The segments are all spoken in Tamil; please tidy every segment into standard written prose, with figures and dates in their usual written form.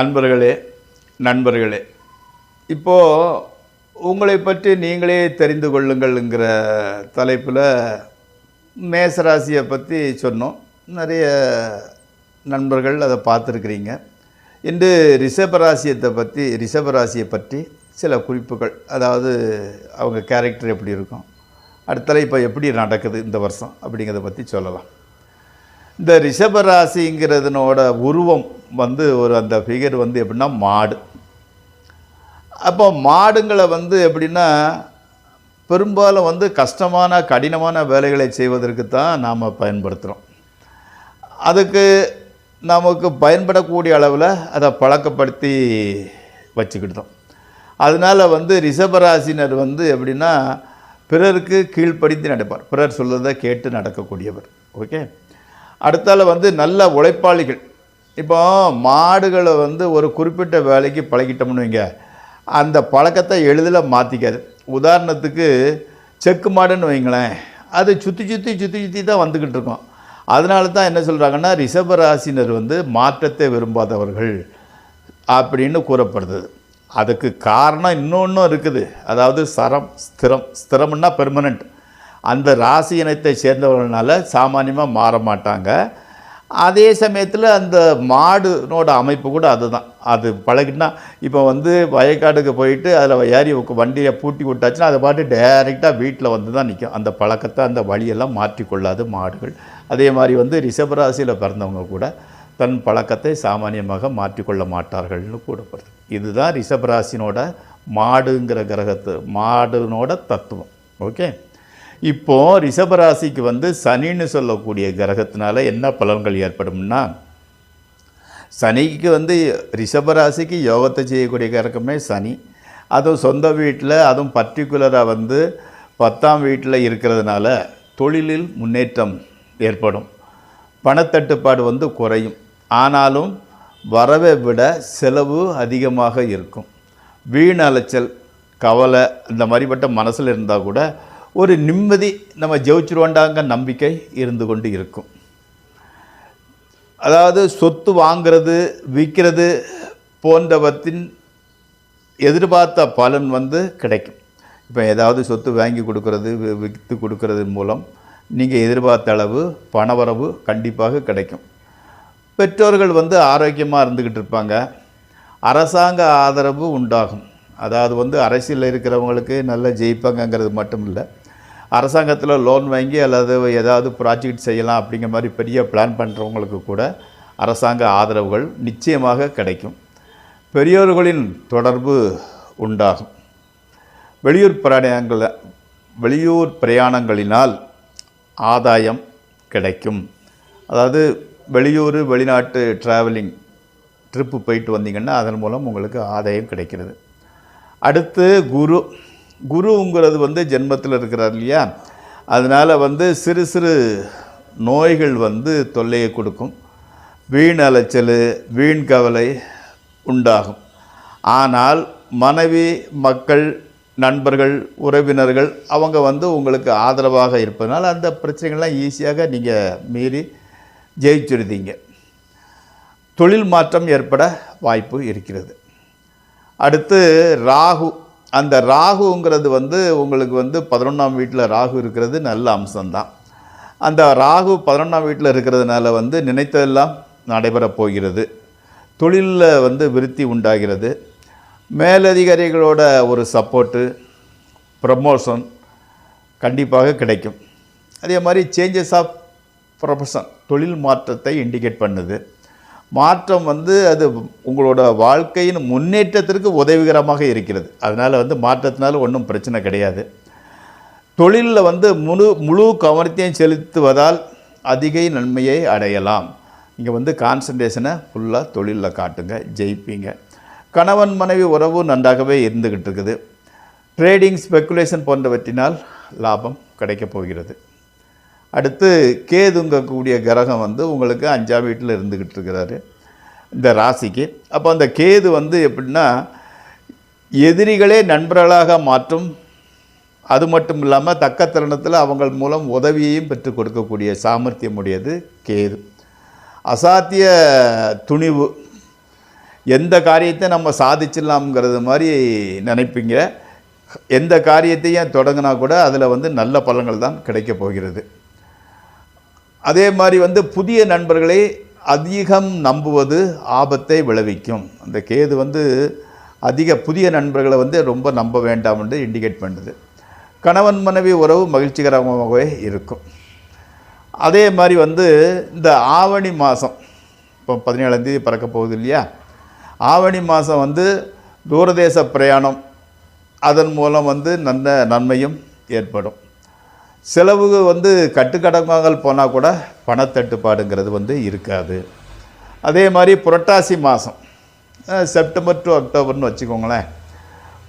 அன்பர்களே, நண்பர்களே, இப்போது உங்களை பற்றி நீங்களே தெரிந்து கொள்ளுங்கள்ங்கிற தலைப்பில் மேசராசியை பற்றி சொன்னோம். நிறைய நண்பர்கள் அதை பார்த்துருக்குறீங்க. இன்று ரிஷபராசியை பற்றி சில குறிப்புகள், அதாவது அவங்க கேரக்டர் எப்படி இருக்கும், அடுத்தால இப்போ எப்படி நடக்குது இந்த வருஷம் அப்படிங்கிறத பற்றி சொல்லலாம். இந்த ரிஷபராசிங்கிறதுனோட உருவம் அந்த ஃபிகர் எப்படின்னா மாடு. அப்போ மாடுங்களை எப்படின்னா பெரும்பாலும் கஷ்டமான கடினமான வேலைகளை செய்வதற்கு தான் நாம் பயன்படுத்துகிறோம். அதுக்கு நமக்கு பயன்படக்கூடிய அளவில் அதை பழக்கப்படுத்தி வச்சுக்கிட்டோம். அதனால் ரிஷபராசினர் எப்படின்னா பிறருக்கு கீழ்ப்படிந்து நடப்பார், பிறர் சொல்வதை கேட்டு நடக்கக்கூடியவர். ஓகே. அடுத்தால நல்ல உழைப்பாளிகள். இப்போ மாடுகளை ஒரு குறிப்பிட்ட வேலைக்கு பழகிட்டோம்னு வைங்க, அந்த பழக்கத்தை எளிதில் மாற்றிக்காது. உதாரணத்துக்கு செக்கு மாடுன்னு வைங்களேன், அது சுற்றி தான் வந்துக்கிட்டு இருக்கோம். அதனால தான் என்ன சொல்கிறாங்கன்னா ரிஷபராசினர் மாற்றத்தை விரும்பாதவர்கள் அப்படின்னு கூறப்படுது. அதுக்கு காரணம் இன்னொன்றும் இருக்குது. அதாவது ஸ்திரம்னா பெர்மனண்ட். அந்த ராசி இனத்தை சேர்ந்தவர்களால் சாமானியமாக மாற மாட்டாங்க. அதே சமயத்தில் அந்த மாடுனோட அமைப்பு கூட அதுதான். அது பழகினா இப்போ வயக்காடுக்கு போயிட்டு அதில் ஏறி வண்டியை பூட்டி விட்டாச்சுன்னா அதை பாட்டு டைரெக்டாக வீட்டில் தான் நிற்கும். அந்த பழக்கத்தை அந்த வழியெல்லாம் மாற்றிக்கொள்ளாது மாடுகள். அதே மாதிரி ரிஷபராசியில் பிறந்தவங்க கூட தன் பழக்கத்தை சாமானியமாக மாற்றிக்கொள்ள மாட்டார்கள்னு கூடப்படுது. இதுதான் ரிஷபராசினோட மாடுனோட தத்துவம். ஓகே. இப்போது ரிஷபராசிக்கு சனின்னு சொல்லக்கூடிய கிரகத்தினால என்ன பலன்கள் ஏற்படும்னா, சனிக்கு ரிஷபராசிக்கு யோகத்தை செய்யக்கூடிய கிரகமே சனி. அதுவும் சொந்த வீட்டில், அதுவும் பர்டிகுலராக 10ஆம் வீட்டில் இருக்கிறதுனால தொழிலில் முன்னேற்றம் ஏற்படும். பணத்தட்டுப்பாடு குறையும். ஆனாலும் வரவை விட செலவு அதிகமாக இருக்கும். வீண் அலைச்சல், கவலை இந்த மாதிரிப்பட்ட மனசில் இருந்தால் கூட ஒரு நிம்மதி, நம்ம ஜெயிச்சிருவோண்டாங்க நம்பிக்கை இருந்து கொண்டு இருக்கும். அதாவது சொத்து வாங்கிறது, விற்கிறது போன்றவற்றின் எதிர்பார்த்த பலன் கிடைக்கும். இப்போ ஏதாவது சொத்து வாங்கி கொடுக்கறது, விற்று கொடுக்கறது மூலம் நீங்கள் எதிர்பார்த்த அளவு பணவரவு கண்டிப்பாக கிடைக்கும். பெற்றோர்கள் ஆரோக்கியமாக இருந்துக்கிட்டு இருப்பாங்க. அரசாங்க ஆதரவு உண்டாகும். அதாவது அரசியலில் இருக்கிறவங்களுக்கு நல்லா ஜெயிப்பாங்கங்கிறது மட்டும் இல்லை, அரசாங்கத்தில் லோன் வாங்கி அல்லது ஏதாவது ப்ராஜெக்ட் செய்யலாம் அப்படிங்கிற மாதிரி பெரிய பிளான் பண்ணுறவங்களுக்கு கூட அரசாங்க ஆதரவுகள் நிச்சயமாக கிடைக்கும். பெரியோர்களின் தொடர்பு உண்டாகும். வெளியூர் பிரயாணங்களினால் ஆதாயம் கிடைக்கும். அதாவது வெளிநாட்டு ட்ராவலிங் ட்ரிப்பு போயிட்டு வந்தீங்கன்னா அதன் மூலம் உங்களுக்கு ஆதாயம் கிடைக்கிறது. அடுத்து குருங்கிறது ஜென்மத்தில் இருக்கிறார் இல்லையா, அதனால் சிறு சிறு நோய்கள் தொல்லையை கொடுக்கும். வீண் அலைச்சல், வீண் கவலை உண்டாகும். ஆனால் மனைவி, மக்கள், நண்பர்கள், உறவினர்கள் அவங்க உங்களுக்கு ஆதரவாக இருப்பதனால் அந்த பிரச்சனைகள்லாம் ஈஸியாக நீங்கள் மீறி ஜெயிச்சிருந்தீங்க. தொழில் மாற்றம் ஏற்பட வாய்ப்பு இருக்கிறது. அடுத்து ராகு. அந்த ராகுங்கிறது உங்களுக்கு 11ஆம் வீட்டில் ராகு இருக்கிறது நல்ல அம்சம்தான். அந்த ராகு 11ஆம் வீட்டில் இருக்கிறதுனால நினைத்ததெல்லாம் நடைபெறப் போகிறது. தொழிலில் விருத்தி உண்டாகிறது. மேலதிகாரிகளோட ஒரு சப்போர்ட்டு, ப்ரமோஷன் கண்டிப்பாக கிடைக்கும். அதே மாதிரி சேஞ்சஸ் ஆஃப் ப்ரொஃபஷன், தொழில் மாற்றத்தை இண்டிகேட் பண்ணுது. மாற்றம் அது உங்களோட வாழ்க்கையின் முன்னேற்றத்திற்கு உதவிகரமாக இருக்கிறது. அதனால் மாற்றத்தினால ஒன்றும் பிரச்சனை கிடையாது. தொழிலில் முழு கவனத்தையும் செலுத்துவதால் அதிக நன்மையை அடையலாம். இங்கே கான்சன்ட்ரேஷனை ஃபுல்லாக தொழிலில் காட்டுங்க, ஜெயிப்பீங்க. கணவன் மனைவி உறவு நன்றாகவே இருந்துக்கிட்டு இருக்குது. ட்ரேடிங், ஸ்பெக்குலேஷன் போன்றவற்றினால் லாபம் கிடைக்கப் போகிறது. அடுத்து கேதுங்கக்கூடிய கிரகம் உங்களுக்கு 5ஆம் வீட்டில் இருந்துக்கிட்டு இருக்கிறாரு இந்த ராசிக்கு. அப்போ அந்த கேது எப்படின்னா எதிரிகளே நண்பர்களாக மாற்றும். அது மட்டும் இல்லாமல் தக்க தருணத்தில் அவங்க மூலம் உதவியையும் பெற்றுக் கொடுக்கக்கூடிய சாமர்த்தியம் உடையது கேது. அசாத்திய துணிவு, எந்த காரியத்தை நம்ம சாதிச்சிடலாம்ங்கிறது மாதிரி நினைப்பீங்க. எந்த காரியத்தையும் தொடங்கினா கூட அதில் வந்து நல்ல பலன்கள் தான் கிடைக்கப் போகிறது. அதே மாதிரி வந்து புதிய நண்பர்களை அதிகம் நம்புவது ஆபத்தை விளைவிக்கும். அந்த கேது வந்து அதிக புதிய நண்பர்களை வந்து ரொம்ப நம்ப வேண்டாம் என்று இண்டிகேட் பண்ணுது. கணவன் மனைவி உறவு மகிழ்ச்சிகரமாகவே இருக்கும். அதே மாதிரி வந்து இந்த ஆவணி மாதம் இப்போ 17ஆம் தேதி பிறக்க போகுது இல்லையா, ஆவணி மாதம் வந்து தூரதேச பிரயாணம், அதன் மூலம் வந்து நல்ல நன்மையும் ஏற்படும். செலவு வந்து கட்டுக்கடங்காமல் போனால் கூட பணத்தட்டுப்பாடுங்கிறது வந்து இருக்காது. அதே மாதிரி புரட்டாசி மாதம் செப்டம்பர் டு அக்டோபர்னு வச்சுக்கோங்களேன்,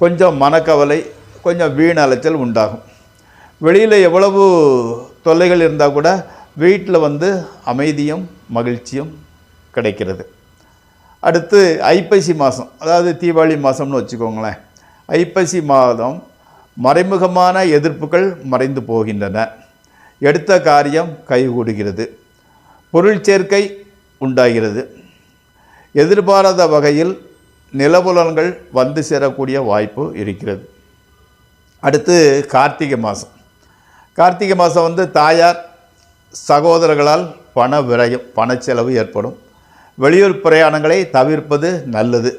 கொஞ்சம் மனக்கவலை, கொஞ்சம் வீண் அலைச்சல் உண்டாகும். வெளியில் எவ்வளவு தொல்லைகள் இருந்தால் கூட வீட்டில் வந்து அமைதியும் மகிழ்ச்சியும் கிடைக்கிறது. அடுத்து ஐப்பசி மாதம், அதாவது தீபாவளி மாதம்னு வச்சுக்கோங்களேன். ஐப்பசி மாதம் மறைமுகமான எதிர்ப்புகள் மறைந்து போகின்றன. எடுத்த காரியம் கைகூடுகிறது. பொருள் சேர்க்கை உண்டாகிறது. எதிர்பாராத வகையில் நிலபுலன்கள் வந்து சேரக்கூடிய வாய்ப்பு இருக்கிறது. அடுத்து கார்த்திகை மாதம். கார்த்திகை மாதம் வந்து தாயார் சகோதரர்களால் பண விரயம், பணச்செலவு ஏற்படும். வெளியூர் பிரயாணங்களை தவிர்ப்பது நல்லது.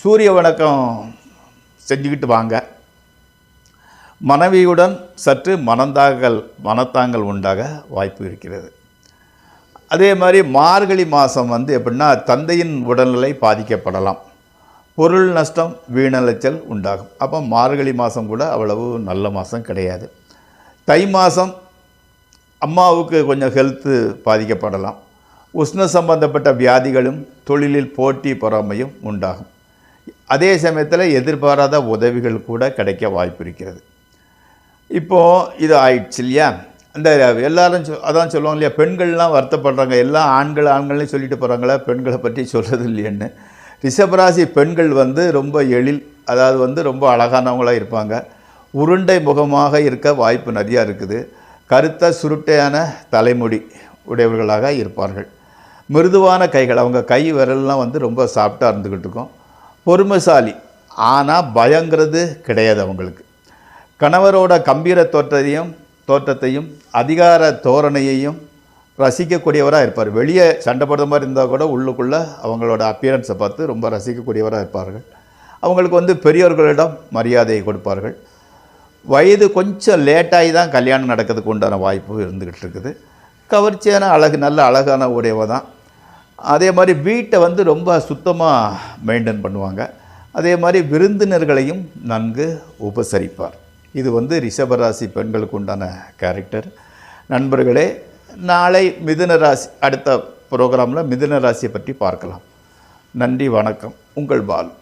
சூரிய வணக்கம் செஞ்சுக்கிட்டு வாங்க. மனைவியுடன் சற்று மனத்தாங்கல் உண்டாக வாய்ப்பு இருக்கிறது. அதே மாதிரி மார்கழி மாதம் வந்து எப்படின்னா தந்தையின் உடல்நிலை பாதிக்கப்படலாம். பொருள் நஷ்டம், வீணலைச்சல் உண்டாகும். அப்போ மார்கழி மாதம் கூட அவ்வளவு நல்ல மாதம் கிடையாது. தை மாதம் அம்மாவுக்கு கொஞ்சம் ஹெல்த்து பாதிக்கப்படலாம். உஷ்ண சம்பந்தப்பட்ட வியாதிகளும் தொழிலில் போட்டி பொறாமையும் உண்டாகும். அதே சமயத்தில் எதிர்பாராத உதவிகள் கூட கிடைக்க வாய்ப்பு இருக்கிறது. இப்போது இது ஆயிடுச்சு இல்லையா, அந்த எல்லாரும் அதான் சொல்லுவாங்க இல்லையா, பெண்கள்லாம் வருத்தப்படுறாங்க, எல்லாம் ஆண்கள்னு சொல்லிட்டு போகிறாங்களா, பெண்களை பற்றி சொல்கிறது இல்லையன்னு. ரிஷபராசி பெண்கள் வந்து ரொம்ப எழில், அதாவது வந்து ரொம்ப அழகானவங்களாக இருப்பாங்க. உருண்டை முகமாக இருக்க வாய்ப்பு நிறையா இருக்குது. கருத்த சுருட்டையான தலைமுடி உடையவர்களாக இருப்பார்கள். மிருதுவான கைகள், அவங்க கை விரல்லாம் வந்து ரொம்ப சாஃப்டாக இருந்துக்கிட்டு இருக்கும். பொறுமைசாலி, ஆனால் பயங்கிறது கிடையாது அவங்களுக்கு. கணவரோட கம்பீர தோற்றத்தையும் அதிகார தோரணையையும் ரசிக்கக்கூடியவராக இருப்பார். வெளியே சண்டை போடுற மாதிரி இருந்தால் கூட உள்ளுக்குள்ளே அவங்களோட அப்பியரன்ஸை பார்த்து ரொம்ப ரசிக்கக்கூடியவராக இருப்பார்கள். அவங்களுக்கு வந்து பெரியவர்களிடம் மரியாதையை கொடுப்பார்கள். வயது கொஞ்சம் லேட்டாகி தான் கல்யாணம் நடக்கிறதுக்கு உண்டான வாய்ப்பு இருந்துக்கிட்டு இருக்குது. கவர்ச்சியான நல்ல அழகான உடையவ தான். அதே மாதிரி வீட்டை வந்து ரொம்ப சுத்தமாக மெயின்டைன் பண்ணுவாங்க. அதே மாதிரி விருந்தினர்களையும் நன்கு உபசரிப்பார். இது வந்து ரிஷபராசி பெண்களுக்கு உண்டான கேரக்டர். நண்பர்களே, நாளை மிதுன ராசி, அடுத்த ப்ரோக்ராமில் மிதுன ராசியை பற்றி பார்க்கலாம். நன்றி, வணக்கம். உங்கள் பாலு.